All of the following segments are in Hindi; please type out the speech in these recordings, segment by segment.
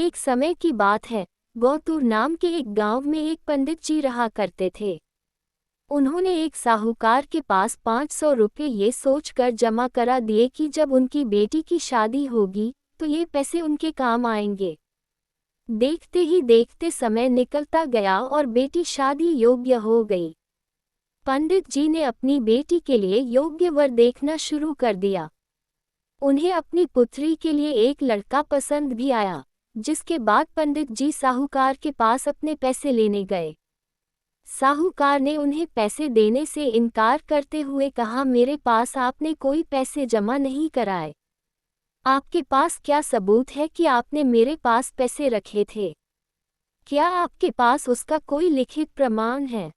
एक समय की बात है, गौतुर नाम के एक गांव में एक पंडित जी रहा करते थे। उन्होंने एक साहूकार के पास 500 रुपये ये सोचकर जमा करा दिए कि जब उनकी बेटी की शादी होगी तो ये पैसे उनके काम आएंगे। देखते ही देखते समय निकलता गया और बेटी शादी योग्य हो गई। पंडित जी ने अपनी बेटी के लिए योग्य वर देखना शुरू कर दिया। उन्हें अपनी पुत्री के लिए एक लड़का पसंद भी आया, जिसके बाद पंडित जी साहूकार के पास अपने पैसे लेने गए। साहूकार ने उन्हें पैसे देने से इनकार करते हुए कहा, मेरे पास आपने कोई पैसे जमा नहीं कराए। आपके पास क्या सबूत है कि आपने मेरे पास पैसे रखे थे? क्या आपके पास उसका कोई लिखित प्रमाण है?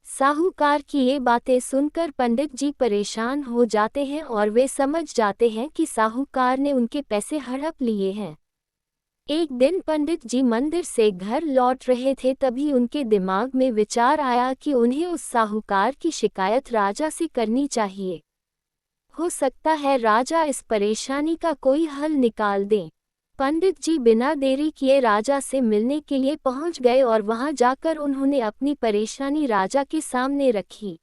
साहूकार की ये बातें सुनकर पंडित जी परेशान हो जाते हैं और वे समझ जाते हैं कि साहूकार ने उनके पैसे हड़प लिए हैं। एक दिन पंडित जी मंदिर से घर लौट रहे थे, तभी उनके दिमाग में विचार आया कि उन्हें उस साहूकार की शिकायत राजा से करनी चाहिए। हो सकता है राजा इस परेशानी का कोई हल निकाल दें। पंडित जी बिना देरी किए राजा से मिलने के लिए पहुंच गए और वहां जाकर उन्होंने अपनी परेशानी राजा के सामने रखी।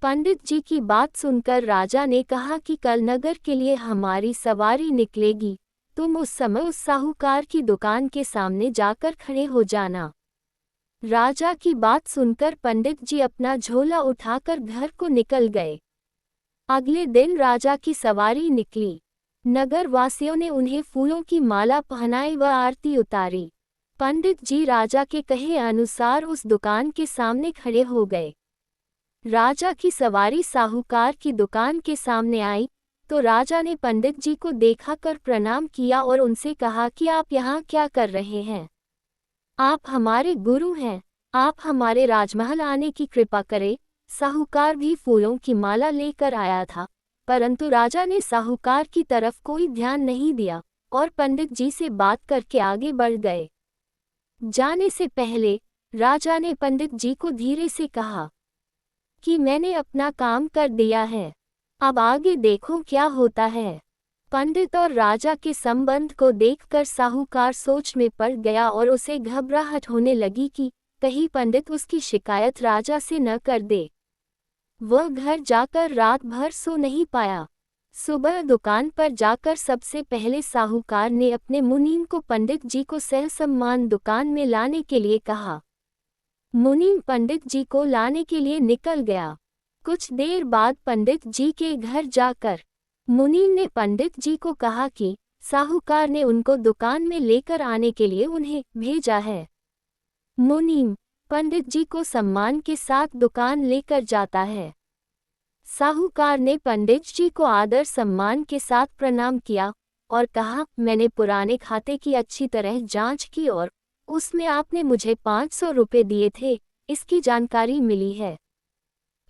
पंडित जी की बात सुनकर राजा ने कहा कि कल नगर के लिए हमारी सवारी निकलेगी, तुम उस समय उस साहूकार की दुकान के सामने जाकर खड़े हो जाना। राजा की बात सुनकर पंडित जी अपना झोला उठाकर घर को निकल गए। अगले दिन राजा की सवारी निकली। नगर वासियों ने उन्हें फूलों की माला पहनाई व आरती उतारी। पंडित जी राजा के कहे अनुसार उस दुकान के सामने खड़े हो गए। राजा की सवारी साहूकार की दुकान के सामने आई तो राजा ने पंडित जी को देखा कर प्रणाम किया और उनसे कहा कि आप यहाँ क्या कर रहे हैं? आप हमारे गुरु हैं, आप हमारे राजमहल आने की कृपा करें। साहूकार भी फूलों की माला लेकर आया था, परंतु राजा ने साहूकार की तरफ कोई ध्यान नहीं दिया और पंडित जी से बात करके आगे बढ़ गए। जाने से पहले राजा ने पंडित जी को धीरे से कहा कि मैंने अपना काम कर दिया है, अब आगे देखो क्या होता है। पंडित और राजा के संबंध को देखकर साहूकार सोच में पड़ गया और उसे घबराहट होने लगी कि कहीं पंडित उसकी शिकायत राजा से न कर दे। वह घर जाकर रात भर सो नहीं पाया। सुबह दुकान पर जाकर सबसे पहले साहूकार ने अपने मुनीम को पंडित जी को सहसम्मान दुकान में लाने के लिए कहा। मुनीम पंडित जी को लाने के लिए निकल गया। कुछ देर बाद पंडित जी के घर जाकर मुनीम ने पंडित जी को कहा कि साहूकार ने उनको दुकान में लेकर आने के लिए उन्हें भेजा है। मुनीम पंडित जी को सम्मान के साथ दुकान लेकर जाता है। साहूकार ने पंडित जी को आदर सम्मान के साथ प्रणाम किया और कहा, मैंने पुराने खाते की अच्छी तरह जांच की और उसमें आपने मुझे 500 रुपये दिए थे, इसकी जानकारी मिली है।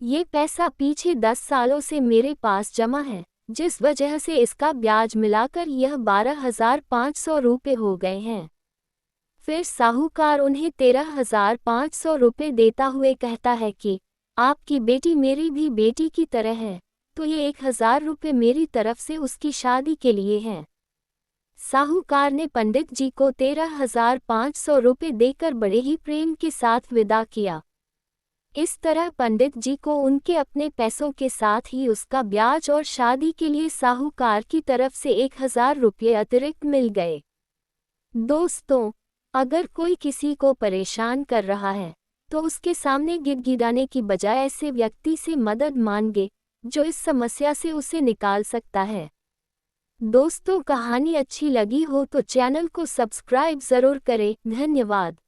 ये पैसा पीछे 10 सालों से मेरे पास जमा है, जिस वजह से इसका ब्याज मिलाकर यह 12,500 रुपये हो गए हैं। फिर साहूकार उन्हें 13,500 रुपये देता हुए कहता है कि आपकी बेटी मेरी भी बेटी की तरह है, तो ये 1,000 रुपये मेरी तरफ से उसकी शादी के लिए हैं। साहूकार ने पंडित जी को 13,500 रुपये देकर बड़े ही प्रेम के साथ विदा किया। इस तरह पंडित जी को उनके अपने पैसों के साथ ही उसका ब्याज और शादी के लिए साहूकार की तरफ से 1,000 रुपये अतिरिक्त मिल गए। दोस्तों, अगर कोई किसी को परेशान कर रहा है तो उसके सामने गिड़गिड़ाने की बजाय ऐसे व्यक्ति से मदद मांगे जो इस समस्या से उसे निकाल सकता है। दोस्तों, कहानी अच्छी लगी हो तो चैनल को सब्सक्राइब जरूर करें। धन्यवाद।